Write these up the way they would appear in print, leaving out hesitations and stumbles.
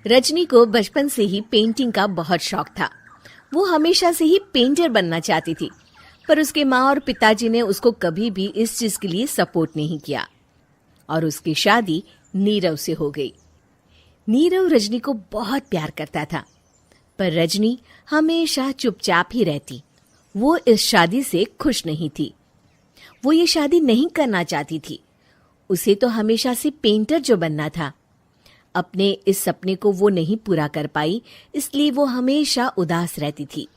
रजनी को बचपन से ही पेंटिंग का बहुत शौक था। वो हमेशा से ही पेंटर बनना चाहती थी, पर उसके माँ और पिताजी ने उसको कभी भी इस चीज के लिए सपोर्ट नहीं किया और उसकी शादी नीरव से हो गई। नीरव रजनी को बहुत प्यार करता था, पर रजनी हमेशा चुपचाप ही रहती। वो इस शादी से खुश नहीं थी। वो ये शादी नहीं करना चाहती थी। उसे तो हमेशा से पेंटर जो बनना था। अपने इस सपने को वो नहीं पूरा कर पाई, इसलिए वो हमेशा उदास रहती थी।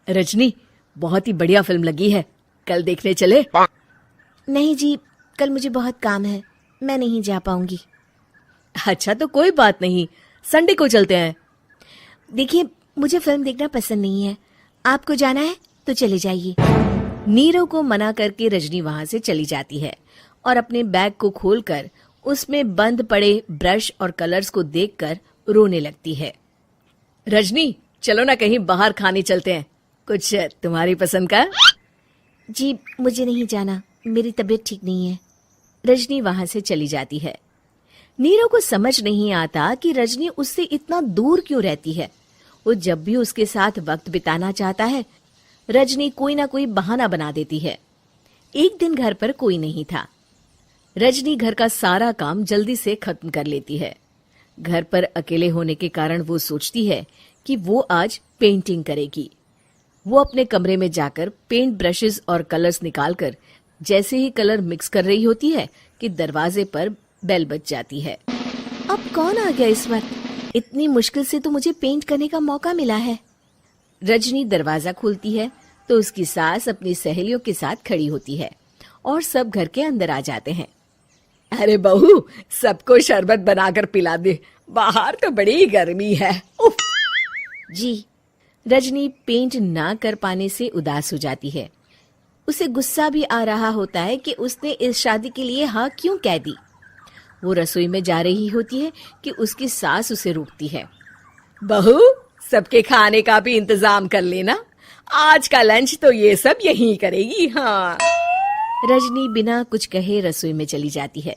रजनी, बहुत ही बढ़िया फिल्म लगी है, कल देखने चले? नहीं जी, कल मुझे बहुत काम है, मैं नहीं जा पाऊंगी। अच्छा तो कोई बात नहीं, संडे को चलते हैं। देखिए, मुझे फिल्म देखना पसंद नहीं है। आपको जाना है तो चले जाइए। नीरव को मना करके रजनी वहां से चली जाती है और अपने बैग को खोलकर उसमें बंद पड़े ब्रश और कलर्स को देखकर रोने लगती है। रजनी, चलो ना कहीं बाहर खाने चलते हैं, कुछ तुम्हारी पसंद का। जी, मुझे नहीं जाना, मेरी तबीयत ठीक नहीं है। रजनी वहां से चली जाती है। नीरव को समझ नहीं आता कि रजनी उससे इतना दूर क्यों रहती है। वो जब भी उसके साथ वक्त बिताना चाहता है, रजनी कोई ना कोई बहाना बना देती है। एक दिन घर पर कोई नहीं था। रजनी घर का सारा काम जल्दी से खत्म कर लेती है। घर पर अकेले होने के कारण वो सोचती है कि वो आज पेंटिंग करेगी। वो अपने कमरे में जाकर पेंट ब्रशेस और कलर्स निकालकर जैसे ही कलर मिक्स कर रही होती है कि दरवाजे पर बेल बज जाती है। अब कौन आ गया इस वक्त? इतनी मुश्किल से तो मुझे पेंट करने का मौका मिला है। रजनी दरवाजा खोलती है तो उसकी सास अपनी सहेलियों के साथ खड़ी होती है और सब घर के अंदर आ जाते हैं। अरे बहू, सबको शरबत बनाकर पिला दे, बाहर तो बड़ी गर्मी है। उफ। जी। रजनी पेंट ना कर पाने से उदास हो जाती है। उसे गुस्सा भी आ रहा होता है कि उसने इस शादी के लिए हाँ क्यों कह दी। वो रसोई में जा रही होती है कि उसकी सास उसे रोकती है। बहू, सबके खाने का भी इंतजाम कर लेना, आज का लंच तो ये सब यहीं करेगी। हाँ। रजनी बिना कुछ कहे रसोई में चली जाती है।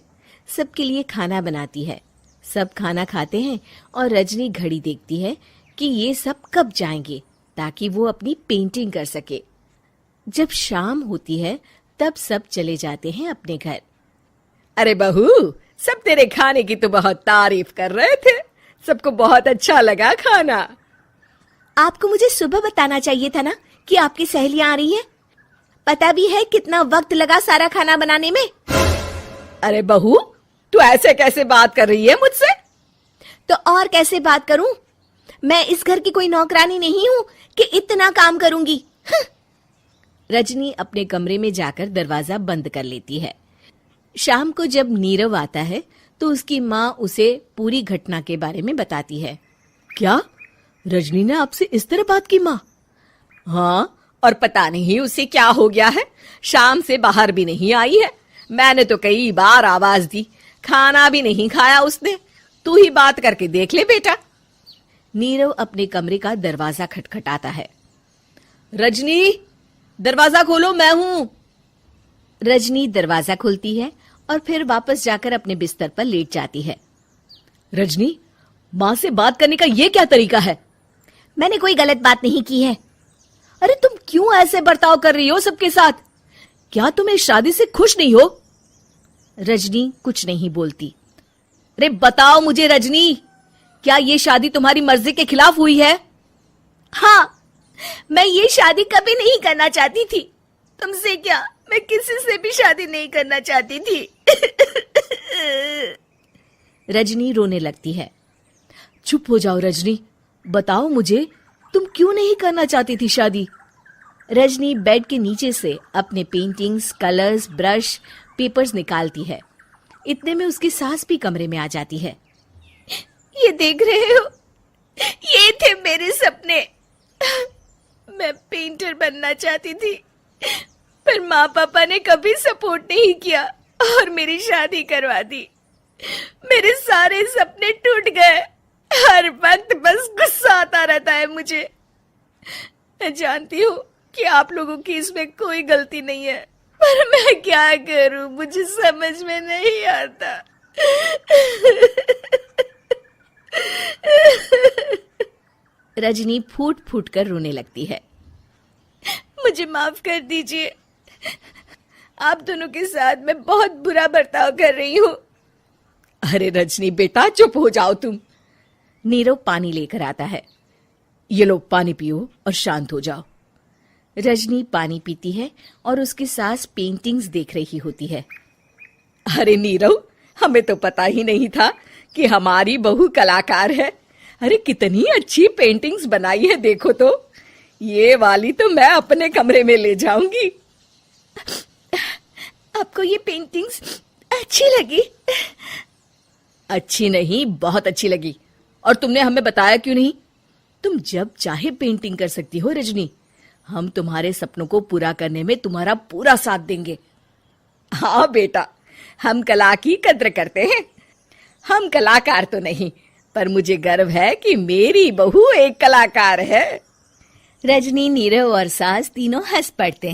सबके लिए खाना बनाती है। सब खाना खाते हैं और रजनी घड़ी देखती है कि ये सब कब जाएंगे ताकि वो अपनी पेंटिंग कर सके। जब शाम होती है तब सब चले जाते हैं अपने घर। अरे बहू, सब तेरे खाने की तो बहुत तारीफ कर रहे थे, सबको बहुत अच्छा लगा खाना। आपको मुझे सुबह बताना चाहिए था ना कि आपकी सहेलियां आ रही हैं। पता भी है कितना वक्त लगा सारा खाना बनाने में। अरे बहू, तू ऐसे कैसे बात कर रही है मुझसे? तो और कैसे बात करूं? मैं इस घर की कोई नौकरानी नहीं हूं कि इतना काम करूंगी। रजनी अपने कमरे में जाकर दरवाजा बंद कर लेती है। शाम को जब नीरव आता है तो उसकी माँ उसे पूरी घटना के बारे में बताती है। क्या रजनी ने आपसे इस तरह बात की माँ? हाँ, और पता नहीं उसे क्या हो गया है, शाम से बाहर भी नहीं आई है। मैंने तो कई बार आवाज दी, खाना भी नहीं खाया उसने। तू ही बात करके देख ले बेटा। नीरव अपने कमरे का दरवाजा खटखटाता है। रजनी, दरवाजा खोलो, मैं हूं। रजनी दरवाजा खोलती है और फिर वापस जाकर अपने बिस्तर पर लेट जाती है। रजनी, माँ से बात करने का ये क्या तरीका है? मैंने कोई गलत बात नहीं की है। अरे तुम क्यों ऐसे बर्ताव कर रही हो सबके साथ? क्या तुम इस शादी से खुश नहीं हो? रजनी कुछ नहीं बोलती। अरे बताओ मुझे रजनी, क्या ये शादी तुम्हारी मर्जी के खिलाफ हुई है? हाँ, मैं ये शादी कभी नहीं करना चाहती थी। तुमसे क्या, मैं किसी से भी शादी नहीं करना चाहती थी। रजनी रोने लगती है। चुप हो जाओ रजनी, बताओ मुझे, तुम क्यों नहीं करना चाहती थी शादी? रजनी बेड के नीचे से अपने पेंटिंग्स, कलर्स, ब्रश, पेपर्स निकालती है। इतने में उसकी सास भी कमरे में आ जाती है। ये देख रहे हो, ये थे मेरे सपने। मैं पेंटर बनना चाहती थी, पर माँ पापा ने कभी सपोर्ट नहीं किया और मेरी शादी करवा दी। मेरे सारे सपने टूट गए। हर वक्त बस गुस्सा आता रहता है मुझे। मैं जानती हूँ कि आप लोगों की इसमें कोई गलती नहीं है, पर मैं क्या करूं, मुझे समझ में नहीं आता। रजनी फूट फूट कर रोने लगती है। मुझे माफ कर दीजिए, आप दोनों के साथ मैं बहुत बुरा बर्ताव कर रही हूँ। अरे रजनी बेटा, चुप हो जाओ तुम। नीरव पानी लेकर आता है। ये लो पानी पियो और शांत हो जाओ। रजनी पानी पीती है और उसकी सास पेंटिंग्स देख रही होती है। अरे नीरव, हमें तो पता ही नहीं था कि हमारी बहू कलाकार है। अरे कितनी अच्छी पेंटिंग्स बनाई है, देखो तो। ये वाली तो मैं अपने कमरे में ले जाऊंगी। आपको ये पेंटिंग्स अच्छी लगी? अच्छी नहीं, बहुत अच्छी लगी। और तुमने हमें बताया क्यों नहीं? तुम जब चाहे पेंटिंग कर सकती हो रजनी। हम तुम्हारे सपनों को पूरा करने में तुम्हारा पूरा साथ देंगे। हाँ बेटा, हम कला की कद्र करते हैं। हम कलाकार तो नहीं, पर मुझे गर्व है कि मेरी बहू एक कलाकार है। रजनी, नीरव और सास तीनों हंस पड़ते हैं।